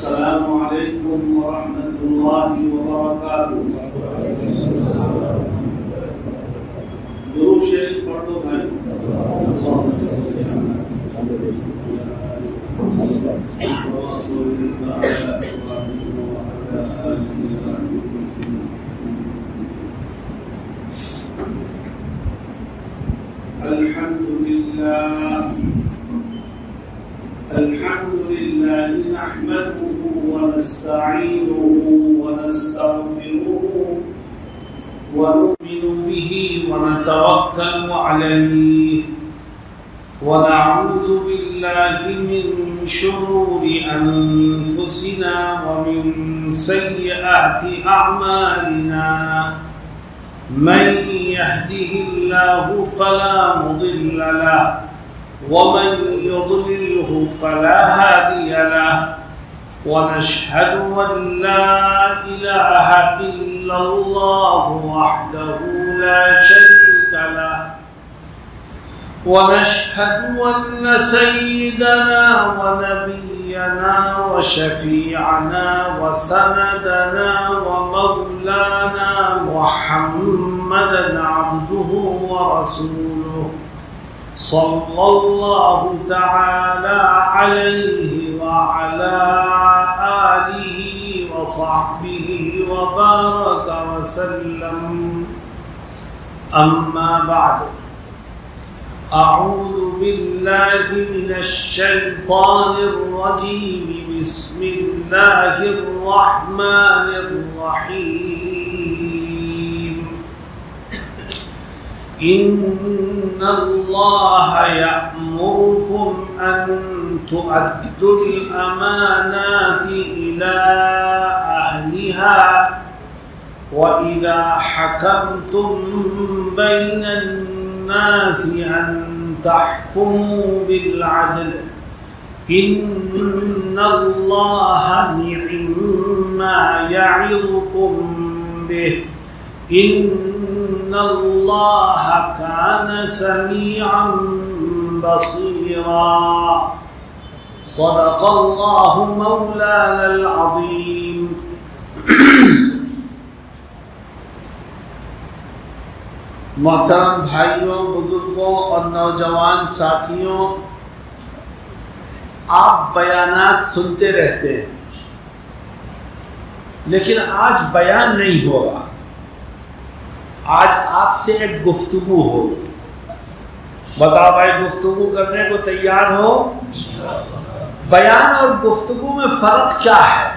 السلام علیکم ورحمۃ اللہ وبرکاتہ۔ درود شریف پڑھ دو بھائی۔ الحمد لله نحمده ونستعينه ونستغفره ونؤمن به ونتوكل عليه ونعوذ بالله من شرور أنفسنا ومن سيئات أعمالنا من يهده الله فلا مضل له ومن يضلله فلا هادي له ونشهد أن لا إله إلا الله وحده لا شريك له ونشهد أن سيدنا ونبينا وشفيعنا وسندنا ومولانا محمدا عبده ورسوله صلى الله تعالى عليه وعلى آله وصحبه وبارك وسلم. أما بعد، أعوذ بالله من الشيطان الرجيم. بسم الله الرحمن الرحيم. إن الله يأمركم أن تؤدوا الأمانات إلى أهلها وإذا حكمتم بين الناس أن تحكموا بالعدل إن الله نعم يعظكم به إن الله كان سميعا بصيرا. صدق الله مولانا العظيم. محترم بھائیوں، بزرگوں اور نوجوان ساتھیوں، آپ بیانات سنتے رہتے ہیں لیکن آج بیان نہیں ہوگا. آج آپ سے ایک گفتگو ہو. بتاؤ بھائی، گفتگو کرنے کو تیار ہو؟ بیان اور گفتگو میں فرق کیا ہے؟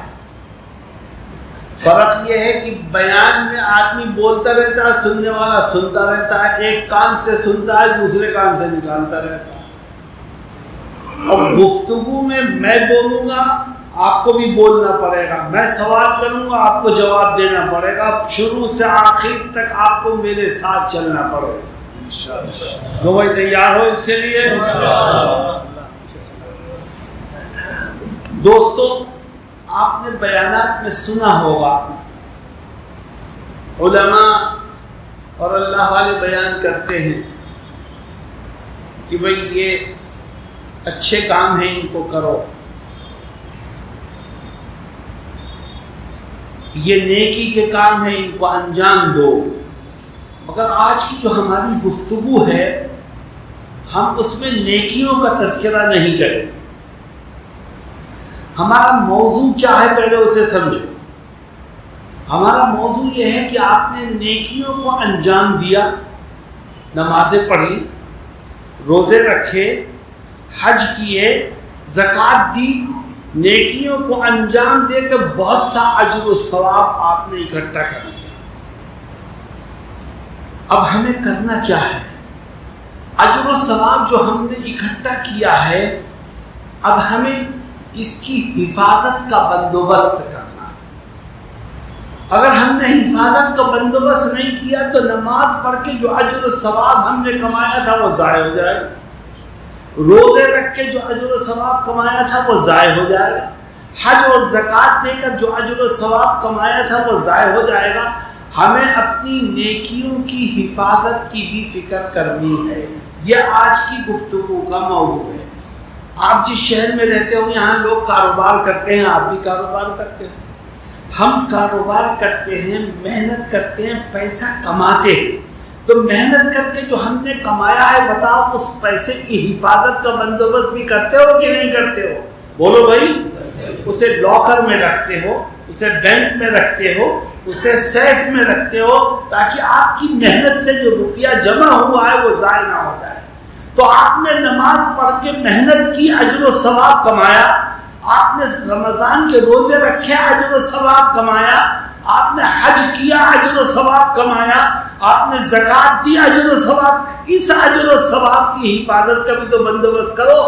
فرق یہ ہے کہ بیان میں آدمی بولتا رہتا ہے، سننے والا سنتا رہتا ہے، ایک کان سے سنتا ہے دوسرے کان سے نکالتا رہتا ہے. اور گفتگو میں بولوں گا، آپ کو بھی بولنا پڑے گا، میں سوال کروں گا، آپ کو جواب دینا پڑے گا، شروع سے آخر تک آپ کو میرے ساتھ چلنا پڑے گا. تو بھائی تیار ہو اس کے لیے؟ دوستو، آپ نے بیانات میں سنا ہوگا علماء اور اللہ والے بیان کرتے ہیں کہ بھئی یہ اچھے کام ہیں، ان کو کرو، یہ نیکی کے کام ہے، ان کو انجام دو. مگر آج کی جو ہماری گفتگو ہے، ہم اس میں نیکیوں کا تذکرہ نہیں کریں. ہمارا موضوع کیا ہے پہلے اسے سمجھو. ہمارا موضوع یہ ہے کہ آپ نے نیکیوں کو انجام دیا، نمازیں پڑھی، روزے رکھے، حج کیے، زکوٰۃ دی، نیکیوں کو انجام دے کے بہت سا اجر و ثواب آپ نے اکٹھا کر لیا. اب ہمیں کرنا کیا ہے؟ اجر و ثواب جو ہم نے اکٹھا کیا ہے، اب ہمیں اس کی حفاظت کا بندوبست کرنا. اگر ہم نے حفاظت کا بندوبست نہیں کیا تو نماز پڑھ کے جو اجر و ثواب ہم نے کمایا تھا وہ ضائع ہو جائے گا، روزے رکھ کے جو اجر و ثواب کمایا تھا وہ ضائع ہو جائے گا، حج اور زکوٰۃ دے کر جو اجر و ثواب کمایا تھا وہ ضائع ہو جائے گا. ہمیں اپنی نیکیوں کی حفاظت کی بھی فکر کرنی ہے. یہ آج کی گفتگو کا موضوع ہے. آپ جس شہر میں رہتے ہو یہاں لوگ کاروبار کرتے ہیں، آپ بھی کاروبار کرتے ہیں، ہم کاروبار کرتے ہیں، محنت کرتے ہیں، پیسہ کماتے ہیں، تو محنت کر کے جو ہم نے کمایا ہے بتاؤ اس پیسے کی حفاظت کا بندوبست بھی کرتے ہو کہ نہیں کرتے ہو؟ بولو بھائی، اسے لاکر میں رکھتے ہو، اسے بینک میں رکھتے ہو، اسے سیف میں رکھتے ہو تاکہ آپ کی محنت سے جو روپیہ جمع ہوا ہے وہ ضائع نہ ہو جائے۔ تو آپ نے نماز پڑھ کے محنت کی، اجر و ثواب کمایا، آپ نے رمضان کے روزے رکھے، اجر و ثواب کمایا، آپ نے حج کیا، اجر و ثواب کمایا، آپ نے زکوٰۃ دی، اجر و ثواب۔ اس اجر و ثواب کی حفاظت کا بھی تو بندوبست کرو،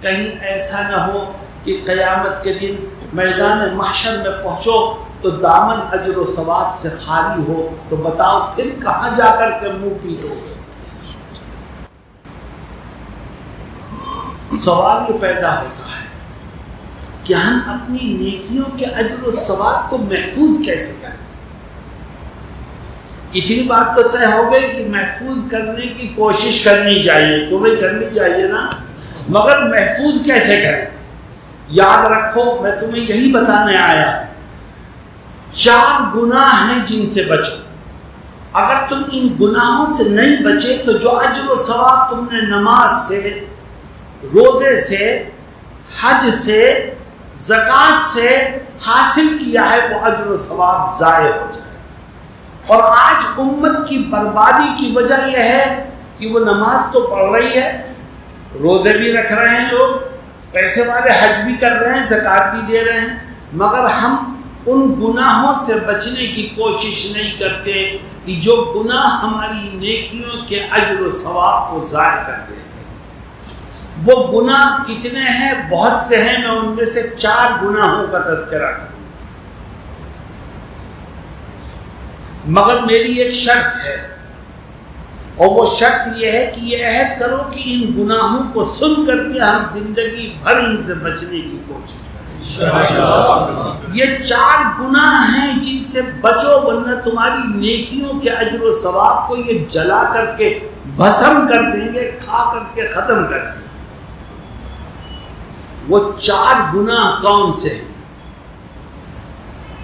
کہیں ایسا نہ ہو کہ قیامت کے دن میدان محشر میں پہنچو تو دامن اجر و ثواب سے خالی ہو، تو بتاؤ پھر کہاں جا کر کے منہ پیٹو گے؟ سوال یہ پیدا ہوتا ہے کہ ہم اپنی نیکیوں کے اجر و ثواب کو محفوظ کیسے کریں؟ اتنی بات تو طے ہو گئی کہ محفوظ کرنے کی کوشش کرنی چاہیے، تو بھائی کرنی چاہیے نا، مگر محفوظ کیسے کریں؟ یاد رکھو میں تمہیں یہی بتانے آیا، 4 گناہ ہیں جن سے بچو۔ اگر تم ان گناہوں سے نہیں بچے تو جو اجر و ثواب تم نے نماز سے، روزے سے، حج سے، زکوٰۃ سے حاصل کیا ہے وہ اجر و ثواب ضائع ہو جائے۔ اور آج امت کی بربادی کی وجہ یہ ہے کہ وہ نماز تو پڑھ رہی ہے، روزے بھی رکھ رہے ہیں لوگ، پیسے والے حج بھی کر رہے ہیں، زکوٰۃ بھی دے رہے ہیں، مگر ہم ان گناہوں سے بچنے کی کوشش نہیں کرتے کہ جو گناہ ہماری نیکیوں کے اجر و ثواب کو ضائع کر دیں۔ وہ گناہ کتنے ہیں؟ بہت سے ہیں، میں ان میں سے 4 گناہوں کا تذکرہ کروں، مگر میری ایک شرط ہے، اور وہ شرط یہ ہے کہ یہ عہد کرو کہ ان گناہوں کو سن کر کے ہم زندگی بھر ان سے بچنے کی کوشش کریں۔ یہ 4 گناہ ہیں جن سے بچو، ورنہ تمہاری نیکیوں کے اجر و ثواب کو یہ جلا کر کے بھسم کر دیں گے، کھا کر کے ختم کر دیں گے۔ وہ 4 گناہ کون سے ہیں؟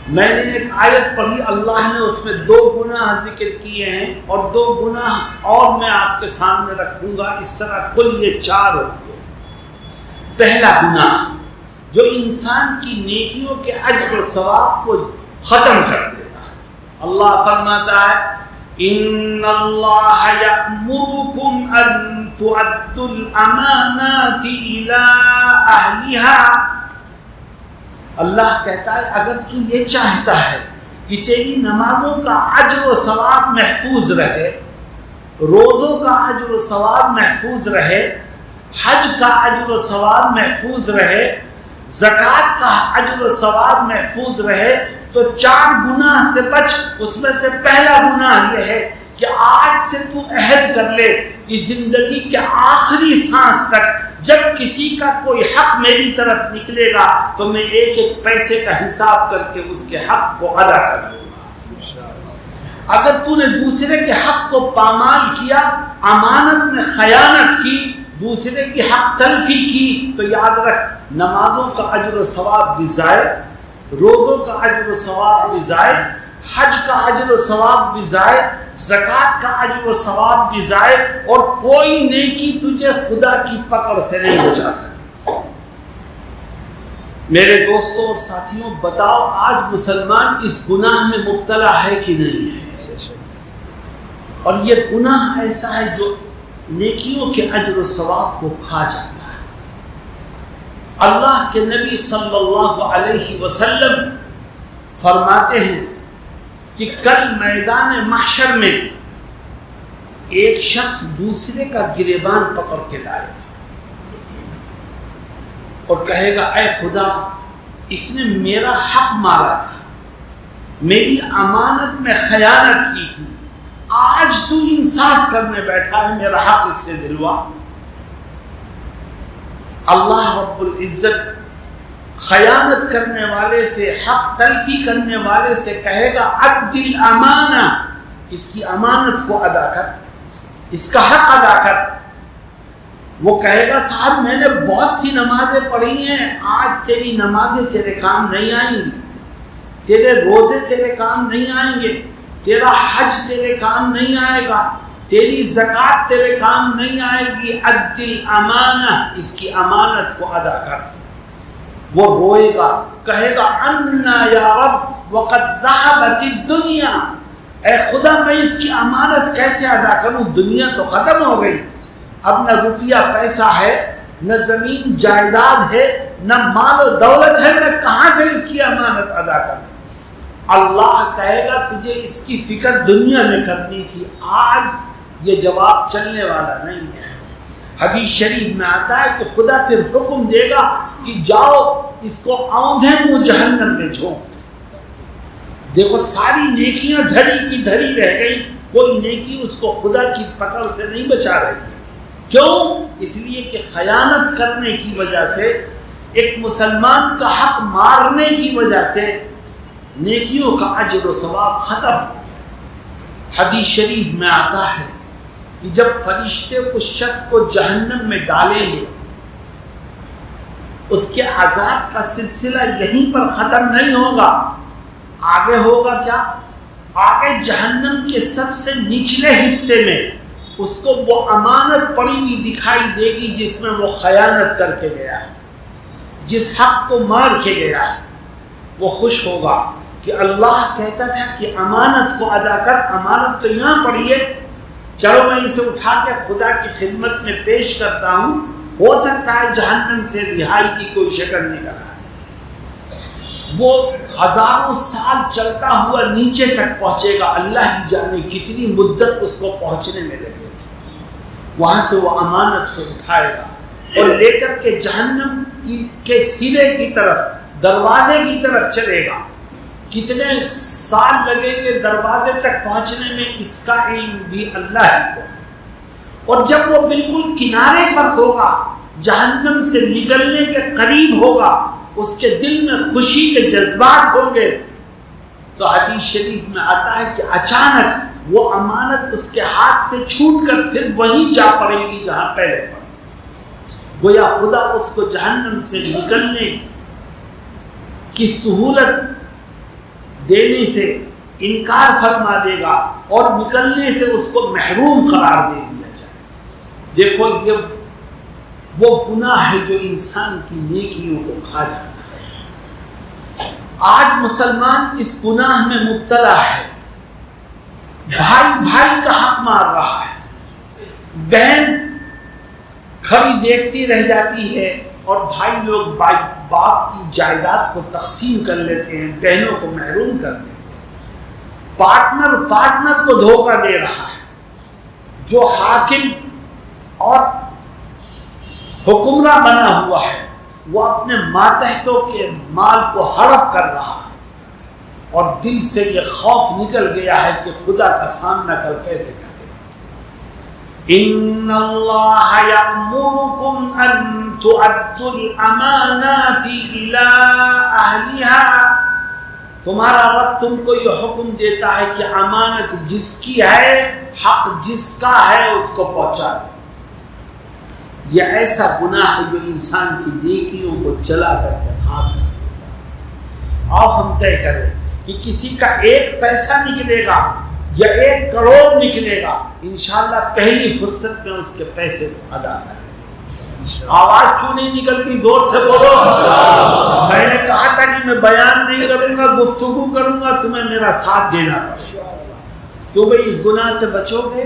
میں نے ایک آیت پڑھی، اللہ نے اس میں 2 گناہ ذکر کیے ہیں، اور 2 گناہ اور میں آپ کے سامنے رکھوں گا، اس طرح کل یہ 4 ہوتے ہیں۔ پہلا گناہ جو انسان کی نیکیوں کے اجر و ثواب کو ختم کر دیتا ہے، اللہ فرماتا ہے ان اللہ یأمرکم ان تؤدوا الامانات الی اہلها۔ اللہ کہتا ہے اگر تو یہ چاہتا ہے کہ تیری نمازوں کا اجر و ثواب محفوظ رہے، روزوں کا اجر و ثواب محفوظ رہے، حج کا اجر و ثواب محفوظ رہے، زکوٰۃ کا اجر و ثواب محفوظ رہے، تو 4 گناہ سے بچ۔ اس میں سے پہلا گناہ یہ ہے کہ آج سے تو عہد کر لے کہ زندگی کے آخری سانس تک جب کسی کا کوئی حق میری طرف نکلے گا تو میں ایک ایک پیسے کا حساب کر کے اس کے حق کو ادا کر دوں گا۔ اگر تو نے دوسرے کے حق کو پامال کیا، امانت میں خیانت کی، دوسرے کی حق تلفی کی، تو یاد رکھ نمازوں کا اجر و ثواب بھی ضائع، روزوں کا اجر و ثواب بھی ضائع، حج کا اجر و ثواب بھی ضائع، زکوٰۃ کا اجر و ثواب بھی ضائع، اور کوئی نیکی تجھے خدا کی پکڑ سے نہیں بچا سکے۔ میرے دوستوں اور ساتھیوں، بتاؤ آج مسلمان اس گناہ میں مبتلا ہے کہ نہیں ہے؟ اور یہ گناہ ایسا ہے جو نیکیوں کے اجر و ثواب کو کھا جاتا ہے۔ اللہ کے نبی صلی اللہ علیہ وسلم فرماتے ہیں کہ کل میدان محشر میں ایک شخص دوسرے کا گریبان پکڑ کے لائے گا اور کہے گا اے خدا، اس نے میرا حق مارا تھا، میری امانت میں خیانت کی تھی، آج تو انصاف کرنے بیٹھا ہے، میرا حق اس سے دلوا۔ اللہ رب العزت خیانت کرنے والے سے، حق تلفی کرنے والے سے کہے گا ادی الامانہ، اس کی امانت کو ادا کر، اس کا حق ادا کر۔ وہ کہے گا صاحب میں نے بہت سی نمازیں پڑھی ہیں، آج تیری نمازیں تیرے کام نہیں آئیں گی، تیرے روزے تیرے کام نہیں آئیں گے، تیرا حج تیرے کام نہیں آئے گا، تیری زکوٰۃ تیرے کام نہیں آئے گی، ادِ الامانہ، اس کی امانت کو ادا کر۔ وہ روئے گا، کہے گا انا یا رب وقد ذهبت الدنیا، اے خدا میں اس کی امانت کیسے ادا کروں، دنیا تو ختم ہو گئی، اب نہ روپیہ پیسہ ہے، نہ زمین جائیداد ہے، نہ مال و دولت ہے، میں کہاں سے اس کی امانت ادا کروں؟ اللہ کہے گا تجھے اس کی فکر دنیا میں کرنی تھی، آج یہ جواب چلنے والا نہیں ہے۔ حدیث شریف میں آتا ہے کہ خدا پھر حکم دے گا کہ جاؤ اس کو آندھے منہ جہنم میں جھونک۔ دیکھو ساری نیکیاں دھری کی دھری رہ گئی، کوئی نیکی اس کو خدا کی پکڑ سے نہیں بچا رہی ہے۔ کیوں؟ اس لیے کہ خیانت کرنے کی وجہ سے، ایک مسلمان کا حق مارنے کی وجہ سے نیکیوں کا اجر و ثواب ختم ہو گیا۔ حدیث شریف میں آتا ہے کہ جب فرشتے اس شخص کو جہنم میں ڈالیں گے، اس کے عذاب کا سلسلہ یہیں پر ختم نہیں ہوگا، آگے ہوگا کیا؟ آگے جہنم کے سب سے نچلے حصے میں اس کو وہ امانت پڑی ہوئی دکھائی دے گی جس میں وہ خیانت کر کے گیا ہے، جس حق کو مار کے گیا ہے۔ وہ خوش ہوگا کہ اللہ کہتا تھا کہ امانت کو ادا کر، امانت تو یہاں پڑی ہے، چلو میں اسے اٹھا کے خدا کی خدمت میں پیش کرتا ہوں، ہو سکتا ہے جہنم سے رہائی کی کوئی شکل نکل آئے۔ وہ ہزاروں سال چلتا ہوا نیچے تک پہنچے گا، اللہ ہی جانے کتنی مدت اس کو پہنچنے میں لگے گی۔ وہاں سے وہ امانت کو اٹھائے گا اور لے کر کے جہنم کے سرے کی طرف، دروازے کی طرف چلے گا۔ کتنے سال لگیں گے دروازے تک پہنچنے میں، اس کا علم بھی اللہ ہی کو۔ اور جب وہ بالکل کنارے پر ہوگا، جہنم سے نکلنے کے قریب ہوگا، اس کے دل میں خوشی کے جذبات ہوں گے، تو حدیث شریف میں آتا ہے کہ اچانک وہ امانت اس کے ہاتھ سے چھوٹ کر پھر وہیں جا پڑے گی جہاں پہلے پڑی۔ گویا خدا اس کو جہنم سے نکلنے کی سہولت دینے سے انکار فرما دے گا اور نکلنے سے اس کو محروم قرار دے دیا جائے۔ دیکھو یہ وہ گناہ ہے جو انسان کی نیکیوں کو کھا جاتا ہے۔ آج مسلمان اس گناہ میں مبتلا ہے، بھائی بھائی کا حق مار رہا ہے، بہن کھڑی دیکھتی رہ جاتی ہے اور بھائی لوگ باپ کی جائیداد کو تقسیم کر لیتے ہیں، بہنوں کو محروم کر دیتے ہیں، پارٹنر کو دھوکہ دے رہا ہے، جو حاکم اور حکمراں بنا ہوا ہے وہ اپنے ماتحتوں کے مال کو ہڑپ کر رہا ہے، اور دل سے یہ خوف نکل گیا ہے کہ خدا کا سامنا کر کیسے کرے۔ ان اللہ یأمرکم ان تؤدوا الامانات الی اہلها، تمہارا رب تم کو یہ حکم دیتا ہے کہ امانت جس کی ہے، حق جس کا ہے، اس کو پہنچا دو۔ یہ ایسا گناہ ہے جو انسان کی نیکیوں کو جلا کر کے خاک کر دیتا ہے۔ اب ہم طے کریں کہ کسی کا 1 پیسہ نکلے گا یا 1 کروڑ نکلے گا، انشاءاللہ پہلی فرصت میں اس کے پیسے کو ادا کریں۔ آواز کیوں نہیں نکلتی؟ زور سے بولو۔ میں نے کہا تھا کہ میں بیان نہیں کروں گا، گفتگو کروں گا، تمہیں میرا ساتھ دینا پڑے گا۔ کیوں بھائی اس گناہ سے بچو گے؟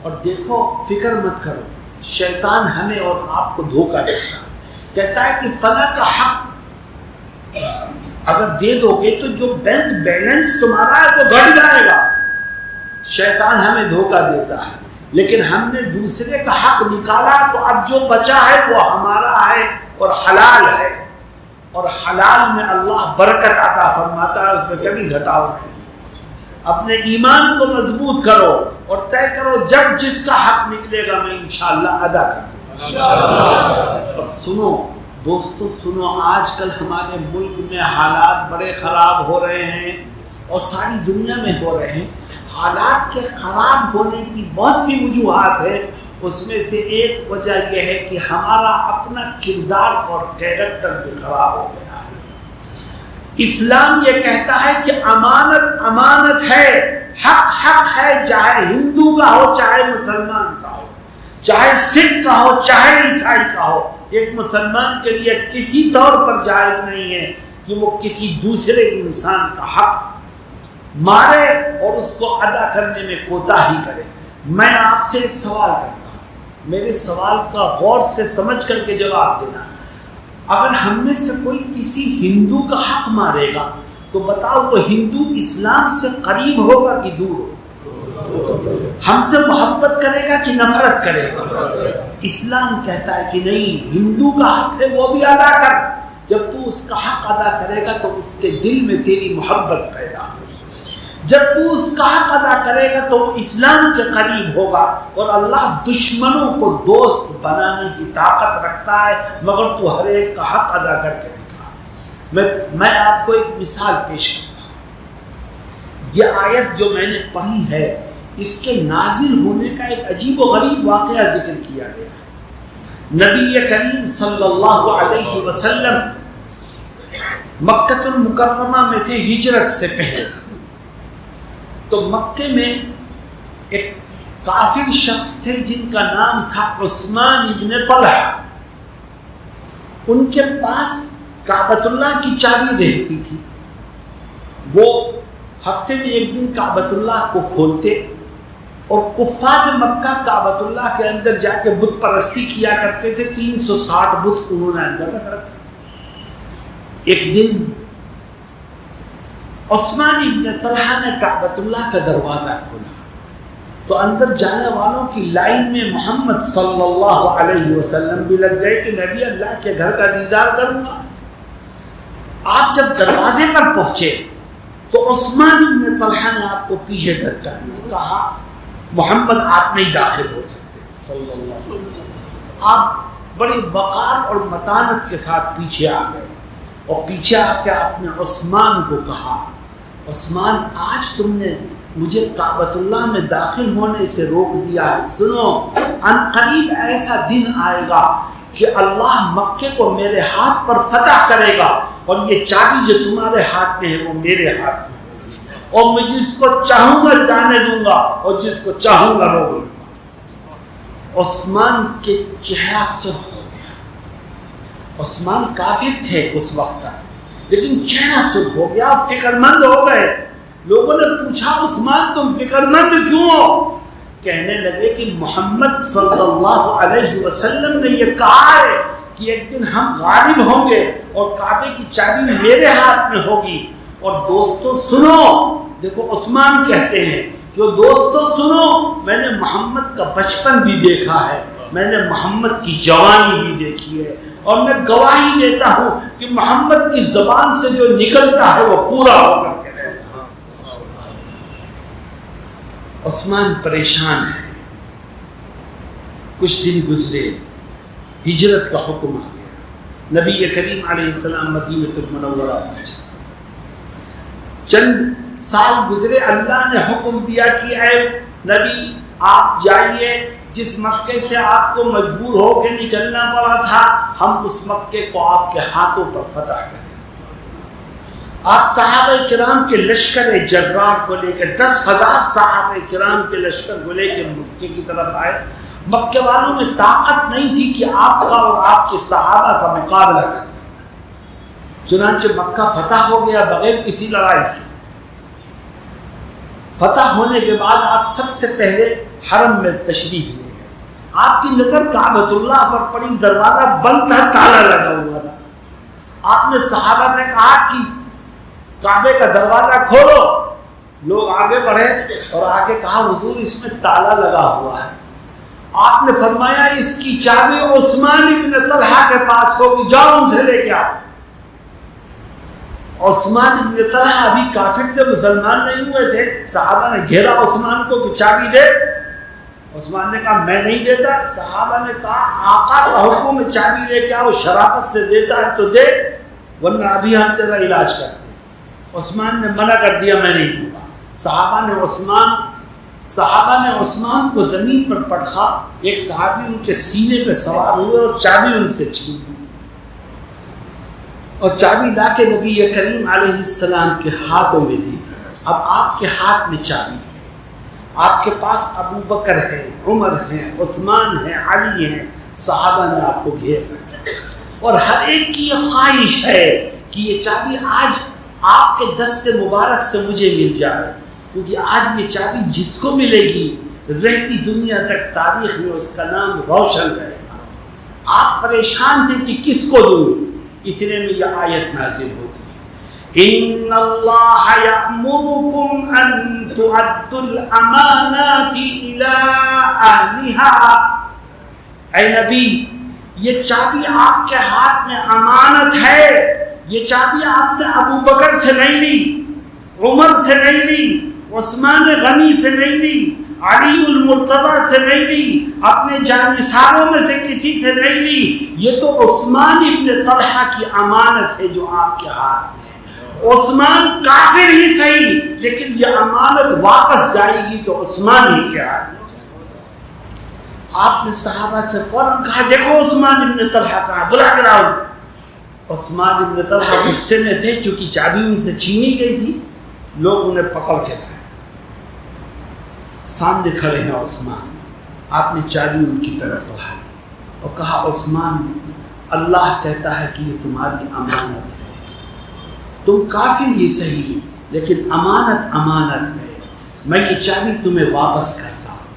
اور دیکھو فکر مت کرو، شیطان ہمیں اور آپ کو دھوکہ دیتا ہے، کہتا ہے کہ فلاں کا حق اگر دے دو گے تو جو بینک بیلنس تمہارا ہے وہ بڑھ جائے گا۔ شیطان ہمیں دھوکہ دیتا ہے، لیکن ہم نے دوسرے کا حق نکالا تو اب جو بچا ہے وہ ہمارا ہے اور حلال ہے، اور حلال میں اللہ برکت عطا فرماتا ہے، اس میں کبھی گھٹاؤ نہیں۔ اپنے ایمان کو مضبوط کرو اور طے کرو جب جس کا حق نکلے گا میں انشاءاللہ ادا کروں گا۔ اور سنو دوستو، سنو، آج کل ہمارے ملک میں حالات بڑے خراب ہو رہے ہیں اور ساری دنیا میں ہو رہے ہیں۔ حالات کے خراب ہونے کی بہت سی وجوہات ہیں، اس میں سے ایک وجہ یہ ہے کہ ہمارا اپنا کردار اور کیریکٹر بھی خراب ہو گیا ہے۔ اسلام یہ کہتا ہے کہ امانت امانت ہے، حق حق ہے، چاہے ہندو کا ہو چاہے مسلمان کا ہو، چاہے سکھ کا ہو چاہے عیسائی کا ہو۔ ایک مسلمان کے لیے کسی طور پر جائز نہیں ہے کہ وہ کسی دوسرے انسان کا حق مارے اور اس کو ادا کرنے میں کوتاہی کرے۔ میں آپ سے ایک سوال کرتا ہوں، میرے سوال کا غور سے سمجھ کر کے جواب دینا۔ اگر ہم میں سے کوئی کسی ہندو کا حق مارے گا تو بتاؤ وہ ہندو اسلام سے قریب ہوگا کہ دور ہوگا؟ ہم سے محبت کرے گا کہ نفرت کرے گا؟ اسلام کہتا ہے کہ نہیں، ہندو کا حق ہے وہ بھی ادا کر۔ جب تو اس کا حق ادا کرے گا تو اس کے دل میں تیری محبت پیدا ہوگی۔ جب تو اس کا حق ادا کرے گا تو وہ اسلام کے قریب ہوگا، اور اللہ دشمنوں کو دوست بنانے کی طاقت رکھتا ہے، مگر تو ہر ایک کا حق ادا کر کے دکھا۔ میں آپ کو ایک مثال پیش کرتا ہوں۔ یہ آیت جو میں نے پڑھی ہے اس کے نازل ہونے کا ایک عجیب و غریب واقعہ ذکر کیا گیا ہے۔ نبی کریم صلی اللہ علیہ وسلم مکہ المکرمہ میں تھے ہجرت سے پہلے، تو مکے میں ایک کافر شخص تھے جن کا نام تھا عثمان ابن طلحہ۔ ان کے پاس کعبۃ اللہ کی چابی رہتی تھی، وہ ہفتے میں ایک دن کعبۃ اللہ کو کھولتے، اور کفار مکہ کعبۃ اللہ کے اندر جا کے بت پرستی کیا کرتے تھے۔ 360 بت انہوں نے اندر رکھ رکھے۔ ایک دن عثمان ابن طلحہ نے کعبۃ اللہ کا دروازہ کھولا تو اندر جانے والوں کی لائن میں محمد صلی اللہ علیہ وسلم بھی لگ گئے کہ میں بھی اللہ کے گھر کا دیدار کروں گا۔ آپ جب دروازے پر پہنچے تو عثمان ابن طلحہ نے آپ کو پیچھے دھکا دیا، کہا محمد آپ نہیں داخل ہو سکتے صلی اللہ علیہ وسلم۔ آپ بڑی وقار اور متانت کے ساتھ پیچھے آ گئے، اور پیچھے آ کے آپ نے عثمان کو کہا، عثمان آج تم نے مجھے کعبۃ اللہ میں داخل ہونے سے روک دیا ہے، سنو ان قریب ایسا دن آئے گا کہ اللہ مکے کو میرے ہاتھ پر فتح کرے گا، اور یہ چابی جو تمہارے ہاتھ میں ہے وہ میرے ہاتھ میں ہے، اور میں جس کو چاہوں گا جانے دوں گا اور جس کو چاہوں گا روک دوں گا۔ عثمان کے چہرہ سرخ ہو گیا۔ عثمان کافر تھے اس وقت تک، لیکن چہرہ سرخ ہو گیا، فکر مند ہو گئے۔ لوگوں نے پوچھا عثمان تم فکر مند کیوں ہو؟ کہنے لگے کہ محمد صلی اللہ علیہ وسلم نے یہ کہا ہے کہ ایک دن ہم غالب ہوں گے اور کعبے کی چابی میرے ہاتھ میں ہوگی۔ اور دوستو سنو، دیکھو عثمان کہتے ہیں کہ دوستو سنو، میں نے محمد کا بچپن بھی دیکھا ہے، میں نے محمد کی جوانی بھی دیکھی ہے، اور میں گواہی دیتا ہوں کہ محمد کی زبان سے جو نکلتا ہے وہ پورا ہو کر کے رہتا ہے۔ عثمان پریشان ہے۔ کچھ دن گزرے، ہجرت کا حکم آ گیا، نبی کریم علیہ السلام مدینہ المنورہ پہنچے۔ چند سال گزرے، اللہ نے حکم دیا کہ اے نبی آپ جائیے، جس مکے سے آپ کو مجبور ہو کے نکلنا پڑا تھا، ہم اس مکے کو آپ کے ہاتھوں پر فتح کریں۔ آپ صحابہ کرام کے لشکر جرار کو لے کے 10,000 صحابہ کرام کے لشکر کو لے کے مکے کی طرف آئے۔ مکے والوں میں طاقت نہیں تھی کہ آپ کا اور آپ کے صحابہ کا مقابلہ کر سکیں، چنانچہ مکہ فتح ہو گیا بغیر کسی لڑائی کے۔ فتح ہونے کے بعد آپ سب سے پہلے حرم میں تشریف لے گئے۔ آپ کی نظر کعبۃ اللہ پر پڑی، دروازہ بند تھا، تالا لگا ہوا تھا۔ آپ نے صحابہ سے کہا کہ کعبے کا دروازہ کھولو۔ لوگ آگے بڑھے اور آگے کہا حضور اس میں تالا لگا ہوا ہے۔ آپ نے فرمایا اس کی چابی عثمان ابن طلحہ کے پاس ہوگی، جاؤ ان سے لے کے آؤ۔ عثمان ابن طلحہ ابھی کافر تھے، مسلمان نہیں ہوئے تھے۔ صحابہ نے گھیرا عثمان کو کہ چابی دے۔ عثمان نے کہا میں نہیں دیتا۔ صحابہ نے کہا آقا کا حکم ہے چابی لے کے آؤ، شرافت سے دیتا ہے تو دے، ورنہ ابھی ہم تیرا علاج کرتے ہیں۔ عثمان نے منع کر دیا میں نہیں دوں گا۔ صحابہ نے عثمان صحابہ نے عثمان کو زمین پر پٹخا، ایک صحابی ان کے سینے پہ سوار ہوئے اور چابی ان سے چھین لی، اور چابی لا کے نبی کریم علیہ السلام کے ہاتھوں میں دی۔ اب آپ کے ہاتھ میں چابی ہے، آپ کے پاس ابو بکر ہے، عمر ہے، عثمان ہے، علی ہے، صحابہ نے آپ کو گھیر رکھا، اور ہر ایک کی یہ خواہش ہے کہ یہ چابی آج آپ کے دست مبارک سے مجھے مل جائے، کیونکہ آج یہ چابی جس کو ملے گی رہتی دنیا تک تاریخ میں اس کا نام روشن رہے گا۔ آپ پریشان ہیں کہ کس کو دوں، اتنے میں یہ آیت نازل ہوتی ہے، ان اللہ یأمرکم ان تؤدوا الامانات الی اہلها۔ اے نبی، یہ چابی آپ کے ہاتھ میں امانت ہے، یہ چابی آپ نے ابو بکر سے نہیں لی، عمر سے نہیں لی، عثمان غنی سے نہیں لی، علی المرتضی سے نہیں لی، اپنے جانثاروں میں سے کسی سے نہیں لی، یہ تو عثمان ابن طلحہ کی امانت ہے جو آپ کے ہاتھ میں ہے۔ عثمان کافر ہی صحیح، لیکن یہ امانت واپس جائے گی تو عثمان ہی کے ہاتھ میں۔ آپ نے صحابہ سے فوراً کہا دیکھو عثمان ابن طلحہ کہاں، بلا کے لاؤ۔ عثمان ابن طلحہ غصے میں تھے کیونکہ چابی ان سے چھینی گئی تھی، لوگ انہیں پکڑ کے لائے، سامنے کھڑے ہیں عثمان، آپ نے چابی ان کی طرف بڑھائی اور کہا عثمان، اللہ کہتا ہے کہ یہ تمہاری امانت ہے، تم کافر ہی صحیح لیکن امانت امانت ہے، میں یہ چابی تمہیں واپس کرتا ہوں،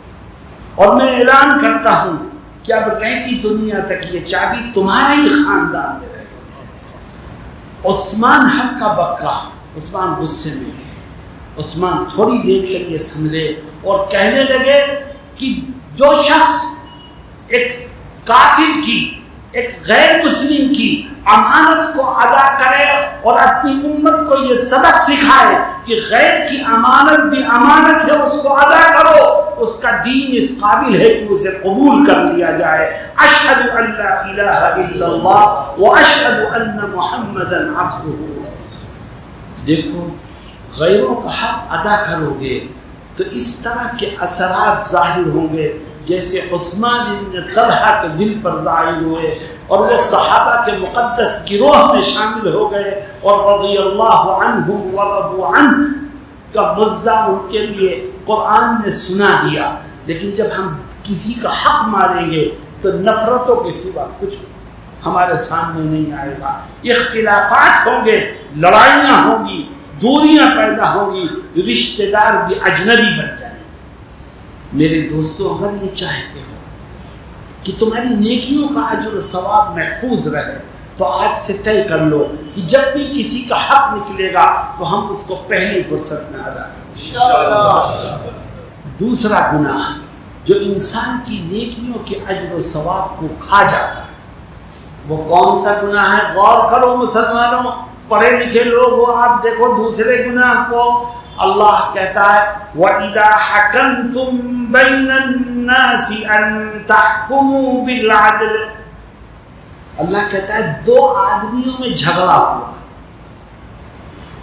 اور میں اعلان کرتا ہوں کہ اب رہتی دنیا تک یہ چابی تمہارے ہی خاندان میں رہے گی۔ عثمان حق کا بکا، عثمان غصے میں تھے، عثمان تھوڑی دیر کے لیے سنبھلے اور کہنے لگے کہ جو شخص ایک کافر کی، ایک غیر مسلم کی امانت کو ادا کرے اور اپنی امت کو یہ سبق سکھائے کہ غیر کی امانت بھی امانت ہے، اس کو ادا کرو، اس کا دین اس قابل ہے کہ اسے قبول کر لیا جائے۔ اشہد ان لا الہ الا اللہ واشہد ان محمدا عبدہ۔ دیکھو غیروں کا حق ادا کرو گے تو اس طرح کے اثرات ظاہر ہوں گے جیسے عثمان بن طلحہ کے دل پر ظاہر ہوئے، اور وہ صحابہ کے مقدس گروہ میں شامل ہو گئے، اور رضی اللہ عنہم ورضوا عنہ کا مزہ ان کے لیے قرآن نے سنا دیا۔ لیکن جب ہم کسی کا حق ماریں گے تو نفرتوں کے سوا کچھ ہمارے سامنے نہیں آئے گا، اختلافات ہوں گے، لڑائیاں ہوں گی، دوریاں پیدا ہوں گی، رشتہ دار بھی اجنبی بن جائیں گے۔ میرے دوستوں، اگر یہ چاہتے ہو کہ تمہاری نیکیوں کا اجر و ثواب محفوظ رہے تو آج سے طے کر لو کہ جب بھی کسی کا حق نکلے گا تو ہم اس کو پہلی فرصت میں ادا کریں۔ دوسرا گناہ جو انسان کی نیکیوں کے اجر و ثواب کو کھا جاتا ہے، وہ کون سا گناہ ہے؟ غور کرو مسلمانوں، پڑھے لکھے لوگ ہو آپ، دیکھو دوسرے گناہ کو۔ اللہ کہتا ہے وَإِذَا حَكَمْتُمْ بَيْنَ النَّاسِ أَن تَحْكُمُوا بِالْعَدْلِ۔ اللہ کہتا ہے دو آدمیوں میں جھگڑا ہوا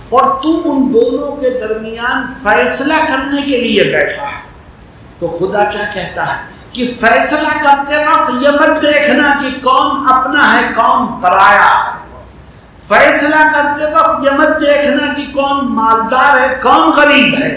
اور تم ان دونوں کے درمیان فیصلہ کرنے کے لیے بیٹھا ہے، تو خدا کیا کہتا ہے کہ فیصلہ کرتے وقت یہ مت دیکھنا کہ کون اپنا ہے کون پرایا ہے، فیصلہ کرتے وقت یہ مت دیکھنا کہ کون مالدار ہے کون غریب ہے،